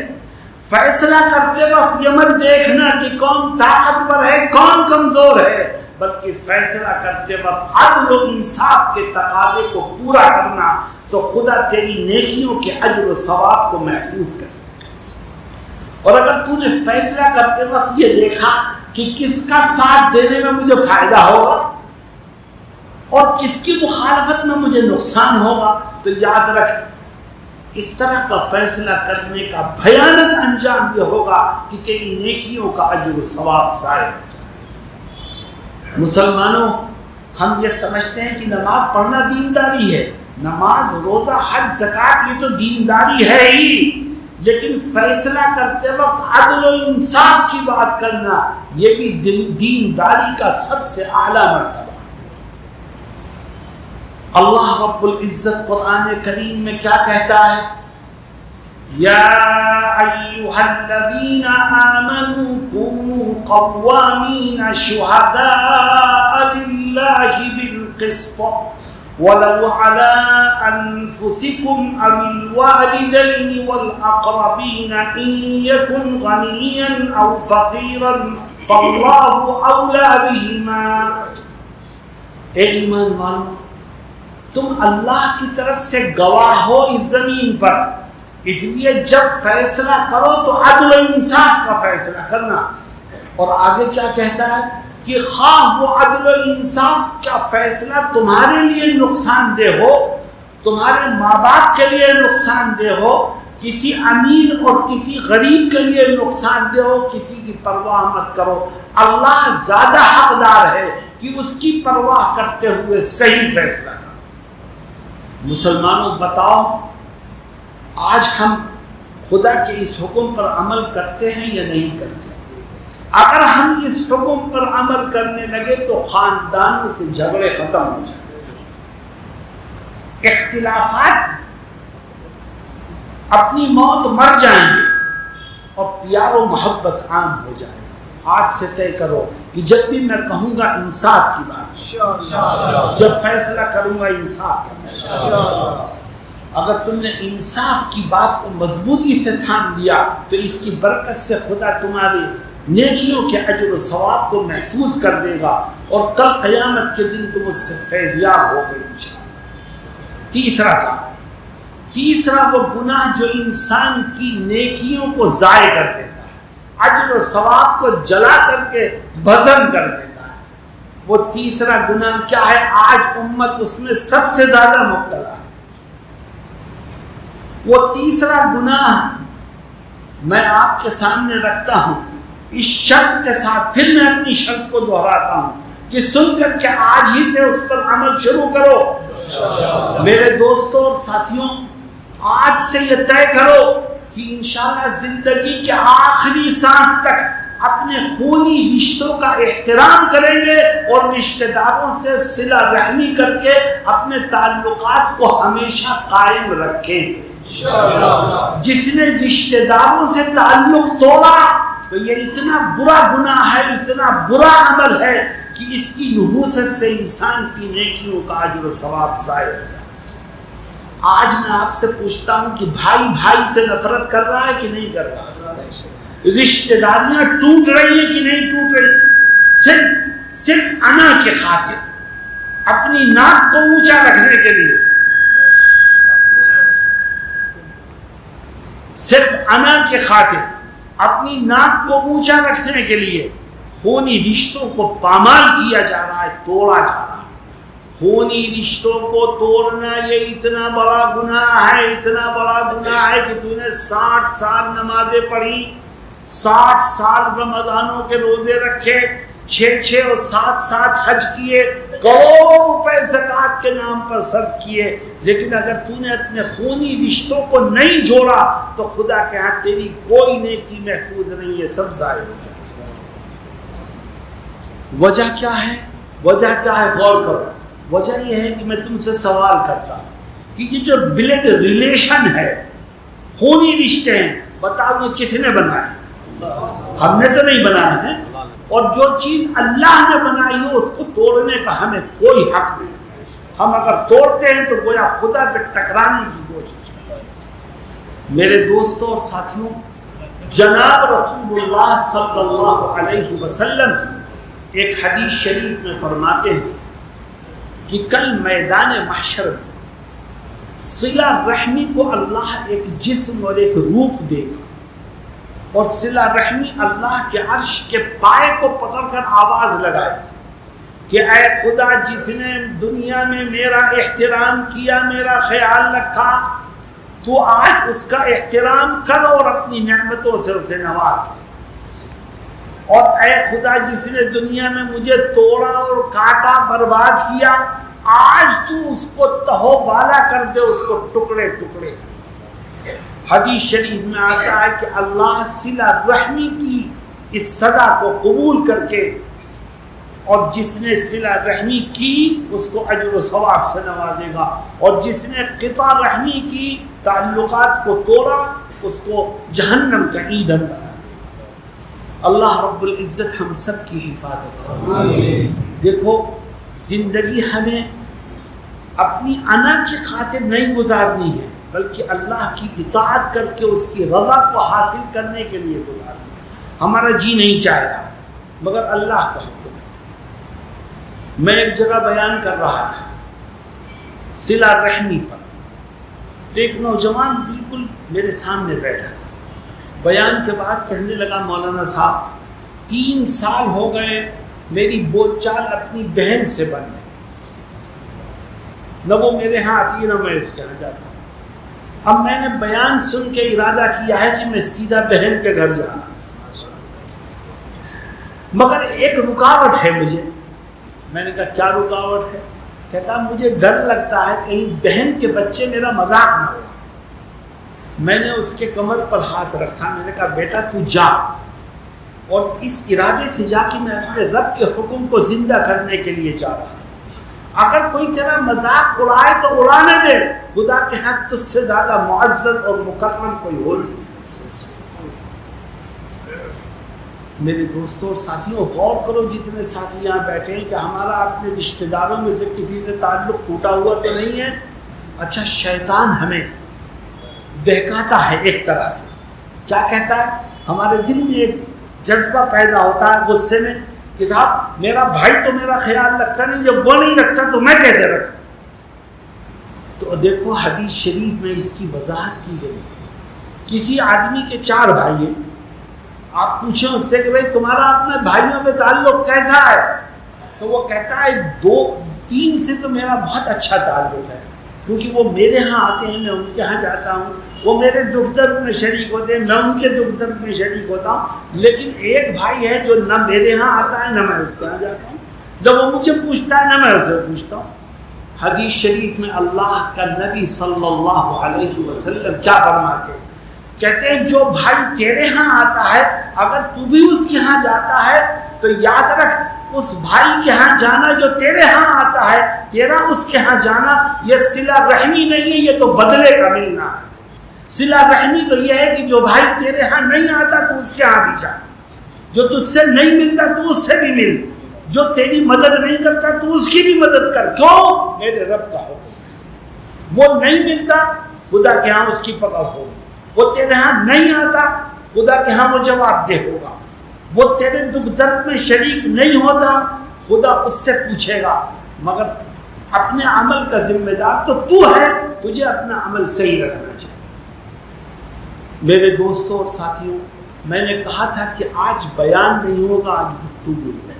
فیصلہ کرتے وقت یہ مت دیکھنا کہ کون طاقتور ہے کون کمزور ہے، بلکہ فیصلہ کرتے وقت عدل و انصاف کے تقاضے کو پورا کرنا، تو خدا تیری نیکیوں کے اجر و ثواب کو محفوظ کرے۔ اور اگر تو نے فیصلہ کرتے وقت یہ دیکھا کہ کس کا ساتھ دینے میں مجھے فائدہ ہوگا اور کس کی مخالفت میں مجھے نقصان ہوگا، تو یاد رکھ اس طرح کا فیصلہ کرنے کا بھیانک انجام یہ ہوگا کہ تیری نیکیوں کا اجر و ثواب ضائع ہو جائے۔ مسلمانوں، ہم یہ سمجھتے ہیں کہ نماز پڑھنا دینداری ہے، نماز روزہ حج زکوٰۃ یہ تو دینداری ہے ہی، لیکن فیصلہ کرتے وقت عدل و انصاف کی بات کرنا یہ بھی دینداری کا سب سے اعلیٰ مرتبہ۔ اللہ رب العزت قرآن کریم میں کیا کہتا ہے؟ یا ایھا الذین آمنوا کونوا قوامین شہداء للہ بالقسط ولو على أنفسكم أو الوالدين والأقربين إن يكن غنيا أو فقيرا فالله أولى بهما. اے ایمان والو، تم اللہ کی طرف سے گواہ ہو اس زمین پر، اس لیے جب فیصلہ کرو تو عدل و انصاف کا فیصلہ کرنا. اور آگے کیا کہتا ہے کہ خواہ وہ عدل و انصاف کا فیصلہ تمہارے لیے نقصان دہ ہو، تمہارے ماں باپ کے لیے نقصان دہ ہو، کسی امیر اور کسی غریب کے لیے نقصان دہ ہو، کسی کی پرواہ مت کرو. اللہ زیادہ حقدار ہے کہ اس کی پرواہ کرتے ہوئے صحیح فیصلہ کرو. مسلمانوں بتاؤ، آج ہم خدا کے اس حکم پر عمل کرتے ہیں یا نہیں کرتے؟ اگر ہم اس حکم پر عمل کرنے لگے تو خاندانوں سے جھگڑے ختم ہو جائیں گے، اختلافات اپنی موت مر جائیں گے اور پیار و محبت عام ہو جائے گی. آج سے طے کرو کہ جب بھی میں کہوں گا انصاف کی بات، جب فیصلہ کروں گا انصاف کا فیصلہ. اگر تم نے انصاف کی بات کو مضبوطی سے تھام لیا تو اس کی برکت سے خدا تمہاری نیکیوں کے اجر و ثواب کو محفوظ کر دے گا اور کل قیامت کے دن تم اس سے فیضیاب ہو گے انشاءاللہ. تیسرا وہ گناہ جو انسان کی نیکیوں کو ضائع کر دیتا ہے، اجر و ثواب کو جلا کر کے بھسم کر دیتا ہے. وہ تیسرا گناہ کیا ہے؟ آج امت اس میں سب سے زیادہ مبتلا ہے. وہ تیسرا گناہ میں آپ کے سامنے رکھتا ہوں اس شرط کے ساتھ، پھر میں اپنی شرط کو دہراتا ہوں کہ سن کر کے آج ہی سے اس پر عمل شروع کرو. میرے دوستوں اور ساتھیوں، آج سے یہ طے کرو کہ انشاءاللہ زندگی کے آخری سانس تک اپنے خونی رشتوں کا احترام کریں گے اور رشتہ داروں سے صلہ رحمی کر کے اپنے تعلقات کو ہمیشہ قائم رکھیں گے. جس نے رشتہ داروں سے تعلق توڑا تو یہ اتنا برا گناہ ہے، اتنا برا عمل ہے کہ اس کی نحوست سے انسان کی نیکیوں کا اجر و ثواب ضائع ہو جائے. آج میں آپ سے پوچھتا ہوں کہ بھائی بھائی سے نفرت کر رہا ہے کہ نہیں کر رہا؟ رشتہ داریاں ٹوٹ رہی ہیں کہ نہیں ٹوٹ رہی؟ صرف انا کے خاطر، اپنی ناک کو اونچا رکھنے کے لیے، صرف انا کے خاطر، اپنی ناک کو اونچا رکھنے کے لیے خونی رشتوں کو پامال کیا جا رہا ہے، توڑا جا رہا ہے. خونی رشتوں کو توڑنا یہ اتنا بڑا گناہ ہے، اتنا بڑا گناہ ہے کہ تو نے 60 سال نمازیں پڑھی، 60 سال رمضانوں کے روزے رکھے، 6 اور 7 حج کیے، کروڑوں روپے زکوٰۃ کے نام پر صرف کیے، لیکن اگر تو نے اپنے خونی رشتوں کو نہیں جوڑا تو خدا کے ہاں تیری کوئی نیکی محفوظ نہیں ہے، سب ضائع ہو جائے. وجہ کیا ہے؟ وجہ کیا ہے؟ غور کرو. وجہ یہ ہے کہ میں تم سے سوال کرتا ہوں کہ یہ جو بلڈ ریلیشن ہے، خونی رشتے ہیں، بتاؤ یہ کس نے بنائے؟ ہم نے تو نہیں بنائے ہیں. اور جو چیز اللہ نے بنائی ہو اس کو توڑنے کا ہمیں کوئی حق نہیں. ہم اگر توڑتے ہیں تو گویا خدا پہ ٹکرانے کی کوشش. میرے دوستوں اور ساتھیوں، جناب رسول اللہ صلی اللہ علیہ وسلم ایک حدیث شریف میں فرماتے ہیں کہ کل میدان محشر میں صلہ رحمی کو اللہ ایک جسم اور ایک روپ دے گا، اور صلہ رحمی اللہ کے عرش کے پائے کو پکڑ کر آواز لگائے کہ اے خدا، جس نے دنیا میں میرا احترام کیا، میرا خیال رکھا، تو آج اس کا احترام کر اور اپنی نعمتوں سے اسے نواز. اور اے خدا، جس نے دنیا میں مجھے توڑا اور کاٹا، برباد کیا، آج تو اس کو تہو بالا کر دے، اس کو ٹکڑے ٹکڑے. حدیث شریف میں آتا ہے کہ اللہ صلہ رحمی کی اس صدا کو قبول کر کے، اور جس نے صلہ رحمی کی اس کو اجر و ثواب سے نوازے گا، اور جس نے قطع رحمی کی، تعلقات کو توڑا، اس کو جہنم کا ایندھن بنا دے. اللہ رب العزت ہم سب کی حفاظت فرمائے. دیکھو زندگی ہمیں اپنی انا کی خاطر نہیں گزارنی ہے بلکہ اللہ کی اطاعت کر کے اس کی رضا کو حاصل کرنے کے لیے گزارنی ہے. ہمارا جی نہیں چاہے گا مگر اللہ کا حکم. میں ایک جگہ بیان کر رہا تھا صلہ رحمی پر، تو ایک نوجوان بالکل میرے سامنے بیٹھا تھا. بیان کے بعد کہنے لگا مولانا صاحب 3 سال ہو گئے میری بول چال اپنی بہن سے بن گئی، نہ وہ میرے ہاں آتی ہے نہ میں اس کے یہاں جاتا ہوں. اب میں نے بیان سن کے ارادہ کیا ہے کہ میں سیدھا بہن کے گھر جانا، مگر ایک رکاوٹ ہے مجھے. میں نے کہا کیا رکاوٹ ہے؟ کہتا مجھے ڈر لگتا ہے کہیں بہن کے بچے میرا مذاق نہ ہو. میں نے اس کے کمر پر ہاتھ رکھا، میں نے کہا بیٹا تو جا، اور اس ارادے سے جا کہ میں اپنے رب کے حکم کو زندہ کرنے کے لیے جا رہا ہوں. اگر کوئی تیرا مذاق اڑائے تو اڑانے دے، خدا کے ہاں تجھ سے زیادہ معزز اور مکرم کوئی ہو نہیں. میرے دوستوں اور ساتھیوں غور کرو، جتنے ساتھی یہاں بیٹھے ہیں کہ ہمارا اپنے رشتہ داروں میں سے کسی سے تعلق ٹوٹا ہوا تو نہیں ہے. اچھا شیطان ہمیں بہکاتا ہے ایک طرح سے. کیا کہتا ہے؟ ہمارے دل میں ایک جذبہ پیدا ہوتا ہے غصے میں کہ صاحب میرا بھائی تو میرا خیال رکھتا نہیں، جب وہ نہیں رکھتا تو میں کیسے رکھوں. تو دیکھو حدیث شریف میں اس کی وضاحت کی گئی. کسی آدمی کے 4 بھائی ہیں، آپ پوچھیں اس سے کہ بھائی تمہارا اپنے بھائیوں میں تعلق کیسا ہے، تو وہ کہتا ہے 2-3 سے تو میرا بہت اچھا تعلق ہے، کیونکہ وہ میرے ہاں آتے ہیں، میں ان کے ہاں جاتا ہوں، وہ میرے دکھ درد میں شریک ہوتے ہیں، میں ان کے دکھ درد میں شریک ہوتا ہوں. لیکن ایک بھائی ہے جو نہ میرے ہاں آتا ہے نہ میں اس کے ہاں جاتا ہوں، جب وہ مجھے پوچھتا ہے نہ میں اسے پوچھتا ہوں. حدیث شریف میں اللہ کا نبی صلی اللہ علیہ وسلم کیا فرماتے ہیں؟ کہتے ہیں جو بھائی تیرے ہاں آتا ہے اگر تو بھی اس کے ہاں جاتا ہے تو یاد رکھ اس بھائی کے ہاں جانا جو تیرے ہاں آتا ہے، تیرا اس کے ہاں جانا، یہ صلہ رحمی نہیں ہے، یہ تو بدلے کا ملنا ہے. صلہ رحمی تو یہ ہے کہ جو بھائی تیرے ہاں نہیں آتا تو اس کے ہاں بھی جا، جو تجھ سے نہیں ملتا تو اس سے بھی مل، جو تیری مدد نہیں کرتا تو اس کی بھی مدد کر. کیوں؟ میرے رب کا حکم. وہ نہیں ملتا خدا کے ہاں اس کی پکڑ ہوگی، وہ تیرے ہاں نہیں آتا خدا کے ہاں وہ جواب دہ ہوگا، وہ تیرے دکھ درد میں شریک نہیں ہوتا خدا اس سے پوچھے گا. مگر اپنے عمل کا ذمہ دار تو ہے، تجھے اپنا عمل صحیح رکھنا چاہیے. میرے دوستوں اور ساتھیوں، میں نے کہا تھا کہ آج بیان نہیں ہوگا، آج گفتگو ہے.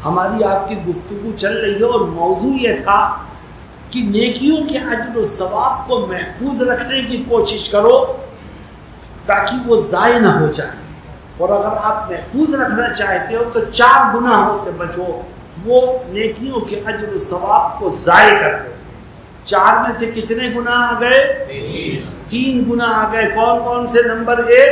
ہماری آپ کی گفتگو چل رہی ہے اور موضوع یہ تھا کہ نیکیوں کے اجر و ثواب کو محفوظ رکھنے کی کوشش کرو تاکہ وہ ضائع نہ ہو جائے. اور اگر آپ محفوظ رکھنا چاہتے ہو تو 4 گناہوں سے بچو، وہ نیکیوں کے اجر و ثواب کو ضائع کر دیتے ہیں. 4 میں سے کتنے گناہ آ گئے؟ 3 گناہ آ گئے. کون کون سے؟ نمبر 1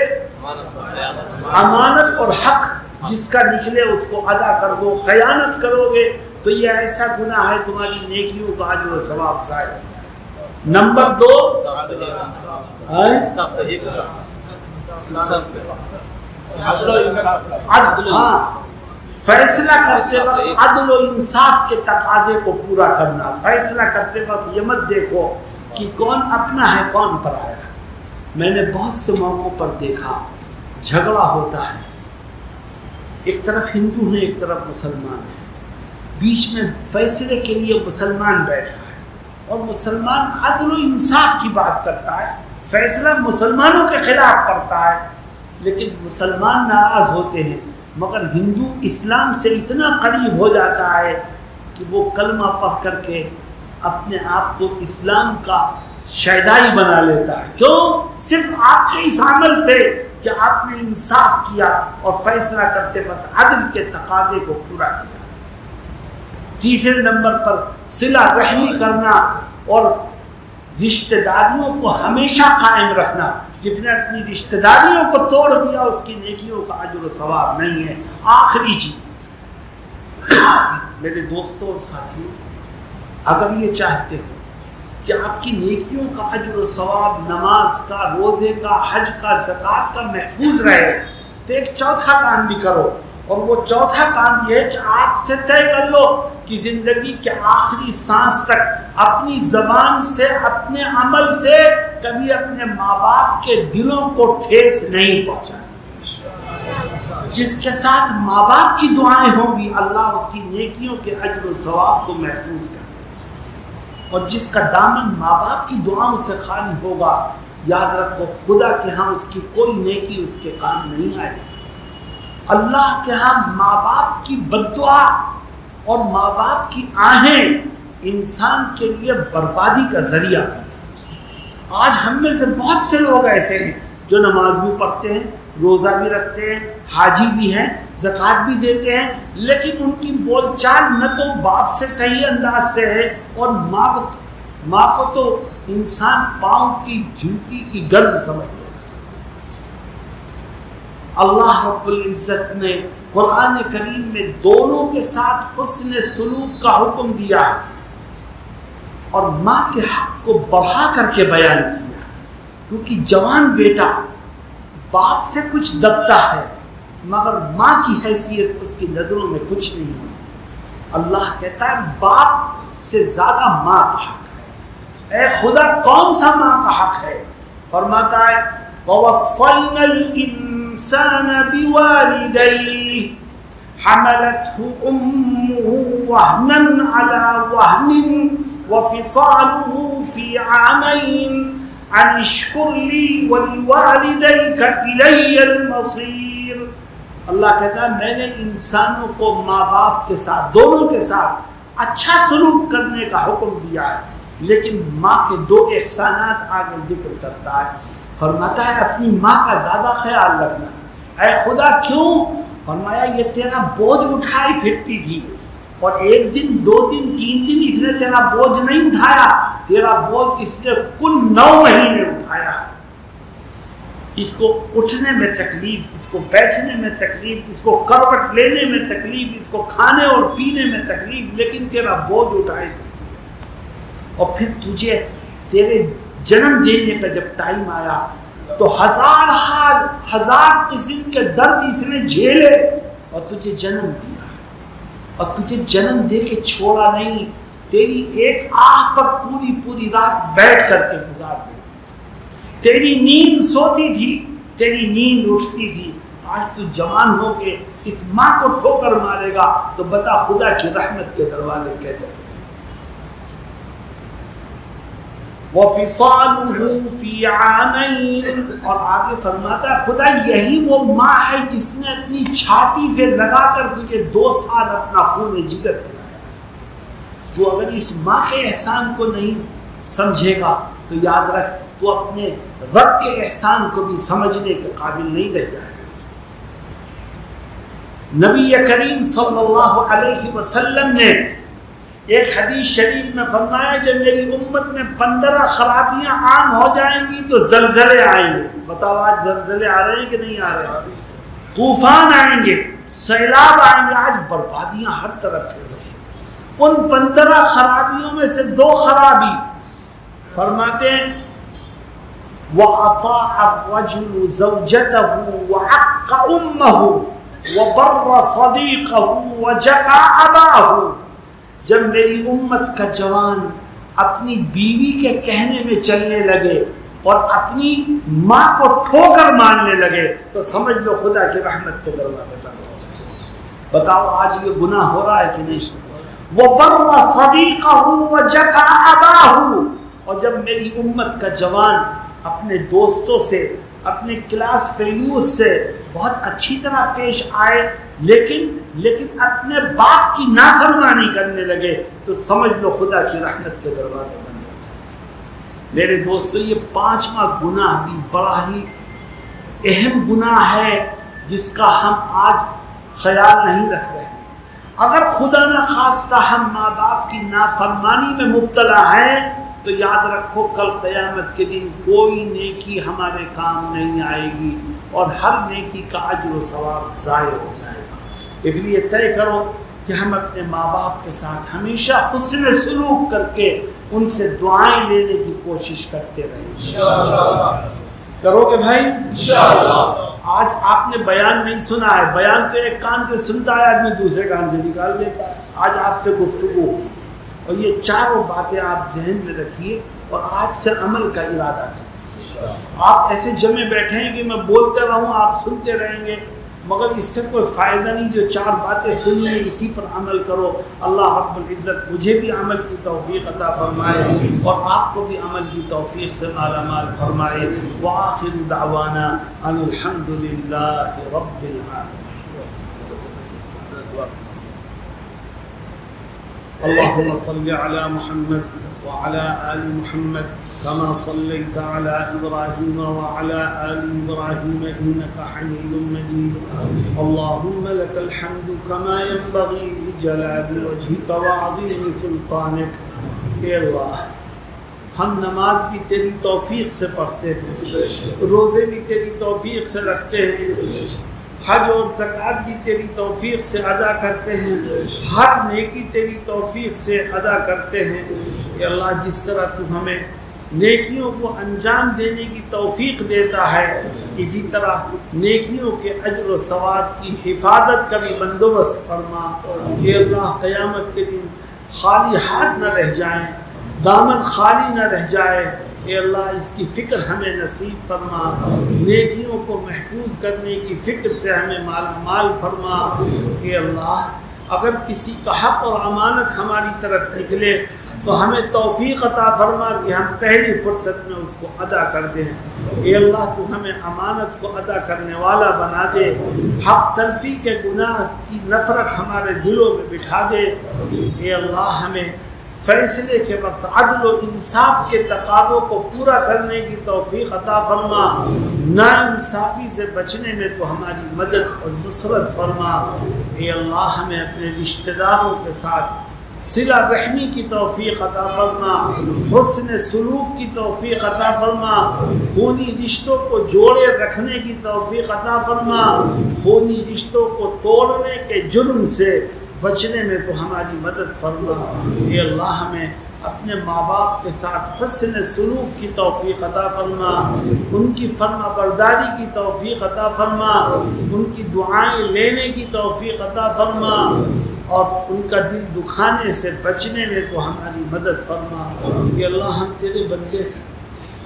امانت اور حق جس کا نکلے اس کو ادا کر دو. خیانت کرو گے تو یہ ایسا گناہ ہے تمہاری نیکیوں کا اجر و ثواب ضائع. نمبر 2 فیصلہ کرتے وقت عدل و انصاف کے تقاضے کو پورا کرنا. فیصلہ کرتے وقت یہ مت دیکھو کہ کون اپنا ہے کون پرایا ہے. میں نے بہت سے موقعوں پر دیکھا جھگڑا ہوتا ہے، ایک طرف ہندو ہے ایک طرف مسلمان ہے، بیچ میں فیصلے کے لیے مسلمان بیٹھا ہے اور مسلمان عدل و انصاف کی بات کرتا ہے، فیصلہ مسلمانوں کے خلاف پڑتا ہے، لیکن مسلمان ناراض ہوتے ہیں. مگر ہندو اسلام سے اتنا قریب ہو جاتا ہے کہ وہ کلمہ پڑھ کر کے اپنے آپ کو اسلام کا شیدائی بنا لیتا ہے. کیوں؟ صرف آپ کے اس عمل سے کہ آپ نے انصاف کیا اور فیصلہ کرتے وقت عدل کے تقاضے کو پورا کیا. تیسرے نمبر پر صلہ رحمی کرنا اور رشتہ داریوں کو ہمیشہ قائم رکھنا. جس نے اپنی رشتہ داریوں کو توڑ دیا اس کی نیکیوں کا اجر و ثواب نہیں ہے. آخری چیز میرے دوستوں اور ساتھیوں، اگر یہ چاہتے ہو کہ آپ کی نیکیوں کا اجر و ثواب نماز کا، روزے کا، حج کا، زکوٰۃ کا محفوظ رہے، تو ایک چوتھا کام بھی کرو، اور وہ چوتھا کام یہ ہے کہ آپ سے طے کر لو کہ زندگی کے آخری سانس تک اپنی زبان سے، اپنے عمل سے کبھی اپنے ماں باپ کے دلوں کو ٹھیس نہیں پہنچائے۔ جس کے ساتھ ماں باپ کی دعائیں ہوں گی اللہ اس کی نیکیوں کے اجر و ثواب کو محفوظ کرے، اور جس کا دامن ماں باپ کی دعاؤں سے خالی ہوگا، یاد رکھو خدا کے ہاں اس کی کوئی نیکی اس کے کام نہیں آئے گی۔ اللہ کے ہاں ماں باپ کی بددعا اور ماں باپ کی آہیں انسان کے لیے بربادی کا ذریعہ بنتی ہیں۔ آج ہم میں سے بہت سے لوگ ایسے ہیں جو نماز بھی پڑھتے ہیں، روزہ بھی رکھتے ہیں، حاجی بھی ہیں، زکوٰۃ بھی دیتے ہیں، لیکن ان کی بول چال نہ تو باپ سے صحیح انداز سے ہے، اور ماں کو تو انسان پاؤں کی جوتی کی گرد سمجھ لے۔ اللہ رب العزت نے قرآن کریم میں دونوں کے ساتھ حسن سلوک کا حکم دیا ہے، اور ماں کے حق کو بڑھا کر کے بیان کیا، کیونکہ جوان بیٹا باپ سے کچھ دبتا ہے مگر ماں کی حیثیت اس کی نظروں میں کچھ نہیں ہوتی۔ اللہ کہتا ہے باپ سے زیادہ ماں کا حق ہے۔ اے خدا کون سا ماں کا حق ہے؟ فرماتا ہے وَوَصَّيْنَا الْإِنسَانَ بِوَالِدَيْهِ حَمَلَتْهُ أُمُّهُ وَهْنًا عَلَى وَهْنٍ وَفِصَالُهُ فِي عَامَيْنِ أَنِ اشْكُرْ لِي وَلِوَالِدَيْكَ إِلَيَّ الْمَصِيرُ۔ اللہ کہتا ہے میں نے انسانوں کو ماں باپ کے ساتھ، دونوں کے ساتھ اچھا سلوک کرنے کا حکم دیا ہے، لیکن ماں کے دو احسانات آگے ذکر کرتا ہے۔ فرماتا ہے اپنی ماں کا زیادہ خیال رکھنا۔ اے خدا کیوں؟ فرمایا یہ تیرا بوجھ اٹھائی پھرتی تھی، اور ایک دن، 2 دن، 3 دن اس نے تیرا بوجھ نہیں اٹھایا، تیرا بوجھ اس نے کل 9 مہینے اٹھایا۔ اس کو اٹھنے میں تکلیف، اس کو بیٹھنے میں تکلیف، اس کو کروٹ لینے میں تکلیف، اس کو کھانے اور پینے میں تکلیف، لیکن تیرا بوجھ اٹھائی پھرتی ہے۔ اور پھر تجھے تیرے جنم دینے کا جب ٹائم آیا تو ہزار قسم کے درد اس نے جھیلے اور تجھے جنم دیا، اور تجھے جنم دے کے چھوڑا نہیں، تیری ایک آہ پر پوری رات بیٹھ کر کے گزار دیتی، تیری نیند سوتی تھی، تیری نیند اٹھتی تھی۔ آج تو جوان ہو کے اس ماں کو ٹھوکر مارے گا تو بتا خدا کی رحمت کے دروازے کیسے۔ وَفِصَالُهُ فِي عَامَيْنِ، اور آگے فرماتا ہے خدا یہی وہ ماں ہے جس نے اپنی چھاتی سے لگا کر تجھے 2 سال اپنا خون جگر پلایا۔ تو اگر اس ماں کے احسان کو نہیں سمجھے گا تو یاد رکھ تو اپنے رب کے احسان کو بھی سمجھنے کے قابل نہیں رہ جائے گا۔ نبی کریم صلی اللہ علیہ وسلم نے ایک حدیث شریف میں فرمایا جب میری امت میں 15 خرابیاں عام ہو جائیں گی تو زلزلے آئیں گے۔ بتاؤ آج زلزلے آ رہے ہیں کہ نہیں آ رہے ہیں؟ طوفان آئیں گے، سیلاب آئیں گے، آج بربادیاں ہر طرف سے۔ ان 15 خرابیوں میں سے 2 خرابی فرماتے ہیں وَأَطَاعَ الرَّجُلُ زَوْجَتَهُ وَعَقَّ أُمَّهُ وَبَرَّ صَدِيقَهُ وَجَفَى أَبَاهُ۔ جب میری امت کا جوان اپنی بیوی کے کہنے میں چلنے لگے اور اپنی ماں کو ٹھوکر مارنے لگے تو سمجھ لو خدا کی رحمت کے دروازے پر۔ بتاؤ آج یہ گناہ ہو رہا ہے کہ نہیں؟ وَبَرَّ صَدِيقَهُ وَجَفَى أَبَاهُ، اور جب میری امت کا جوان اپنے دوستوں سے، اپنے کلاس فیلوز سے بہت اچھی طرح پیش آئے لیکن اپنے باپ کی نافرمانی کرنے لگے تو سمجھ لو خدا کی رحمت کے دروازے بند ہو جائے۔ میرے دوستو یہ 5واں گناہ بھی بڑا ہی اہم گناہ ہے جس کا ہم آج خیال نہیں رکھ رہے۔ اگر خدا نہ خواستہ ہم ماں باپ کی نافرمانی میں مبتلا ہیں تو یاد رکھو کل قیامت کے دن کوئی نیکی ہمارے کام نہیں آئے گی، اور ہر نیکی کا اجر و ثواب ضائع ہو جائے گا۔ اس لیے طے کرو کہ ہم اپنے ماں باپ کے ساتھ ہمیشہ حسن سلوک کر کے ان سے دعائیں لینے کی کوشش کرتے رہیں. کرو گے بھائی انشاءاللہ. آج آپ نے بیان نہیں سنا ہے، بیان تو ایک کان سے سنتا ہے آدمی، دوسرے کان سے نکال دیتا ہے. آج آپ سے گفتگو اور یہ چاروں باتیں آپ ذہن میں رکھیے اور آج سے عمل کا ارادہ کریں. آپ ایسے جمع بیٹھے ہیں کہ میں بولتے رہوں آپ سنتے رہیں گے، مگر اس سے کوئی فائدہ نہیں. جو چار باتیں سنی ہیں اسی پر عمل کرو. اللہ رب العزت مجھے بھی عمل کی توفیق عطا فرمائے اور آپ کو بھی عمل کی توفیق سے مالا مال فرمائے. وآخر دعوانا ان الحمد للہ رب العالمین. اللهم صل على محمد وعلى آل محمد كما صليت على إبراهيم وعلى آل إبراهيم إنك حميد مجيد. اللهم لك الحمد كما ينبغي لجلال وجهك وعظيم سلطانك. اے اللہ ہم نماز بھی تیری توفیق سے پڑھتے ہیں، روزے بھی تیری توفیق سے رکھتے ہیں، حج اور زکوٰۃ بھی تیری توفیق سے ادا کرتے ہیں، ہر نیکی تیری توفیق سے ادا کرتے ہیں. کہ اللہ جس طرح تو ہمیں نیکیوں کو انجام دینے کی توفیق دیتا ہے، اسی طرح نیکیوں کے اجر و ثواب کی حفاظت کا بھی بندوبست فرما. کہ اللہ قیامت کے دن خالی ہاتھ نہ رہ جائیں، دامن خالی نہ رہ جائے. اے اللہ اس کی فکر ہمیں نصیب فرما، نیکیوں کو محفوظ کرنے کی فکر سے ہمیں مالا مال فرما. اے اللہ اگر کسی کا حق اور امانت ہماری طرف نکلے تو ہمیں توفیق عطا فرما کہ ہم پہلی فرصت میں اس کو ادا کر دیں. اے اللہ تو ہمیں امانت کو ادا کرنے والا بنا دے، حق تلفی کے گناہ کی نفرت ہمارے دلوں میں بٹھا دے. اے اللہ ہمیں فیصلے کے وقت عدل و انصاف کے تقاضوں کو پورا کرنے کی توفیق عطا فرما. ناانصافی سے بچنے میں تو ہماری مدد اور نصرت فرما. اے اللہ ہمیں اپنے رشتہ داروں کے ساتھ صلہ رحمی کی توفیق عطا فرما، حسن سلوک کی توفیق عطا فرما، خونی رشتوں کو جوڑے رکھنے کی توفیق عطا فرما، خونی رشتوں کو توڑنے کے جرم سے بچنے میں تو ہماری مدد فرما. اے اللہ ہمیں اپنے ماں باپ کے ساتھ حسن سلوک کی توفیق عطا فرما، ان کی فرما برداری کی توفیق عطا فرما، ان کی دعائیں لینے کی توفیق عطا فرما اور ان کا دل دکھانے سے بچنے میں تو ہماری مدد فرما. کہ اللہ ہم تیرے بندے ہیں،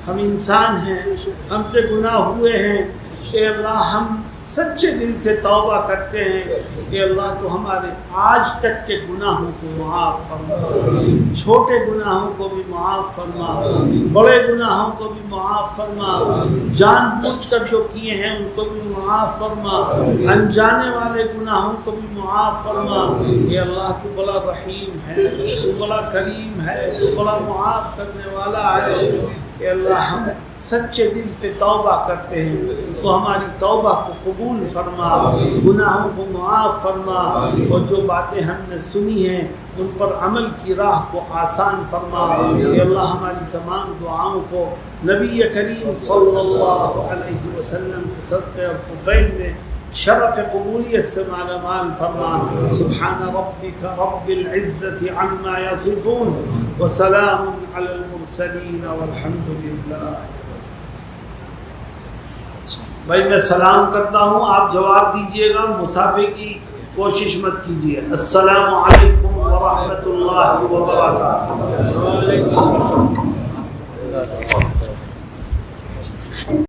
ہم انسان ہیں، ہم سے گناہ ہوئے ہیں. اے اللہ ہم سچے دل سے توبہ کرتے ہیں. کہ اللہ تو ہمارے آج تک کے گناہوں کو معاف فرما، چھوٹے گناہوں کو بھی معاف فرما، بڑے گناہوں کو بھی معاف فرما، جان بوجھ کر جو کیے ہیں ان کو بھی معاف فرما، انجانے والے گناہوں کو بھی معاف فرما. کہ اللہ تو بڑا رحیم ہے، تو بڑا کریم ہے، تو بڑا معاف کرنے والا ہے. کہ اللہ ہم سچے دل سے توبہ کرتے ہیں تو ہماری توبہ کو قبول فرما، گناہوں کو معاف فرما اور جو باتیں ہم نے سنی ہیں ان پر عمل کی راہ کو آسان فرما. کہ اللہ ہماری تمام دعاؤں کو نبی کریم صلی اللہ علیہ وسلم کے صدقے اور طفیل میں شرف قبولیت سے مالا مال فرما. سبحان ربک رب العزت عما یصفون وسلام علی المرسلین والحمد للہ. بھائی میں سلام کرتا ہوں، آپ جواب دیجئے گا، مسافے کی کوشش مت کیجیے. السلام علیکم ورحمۃ اللہ وبرکاتہ.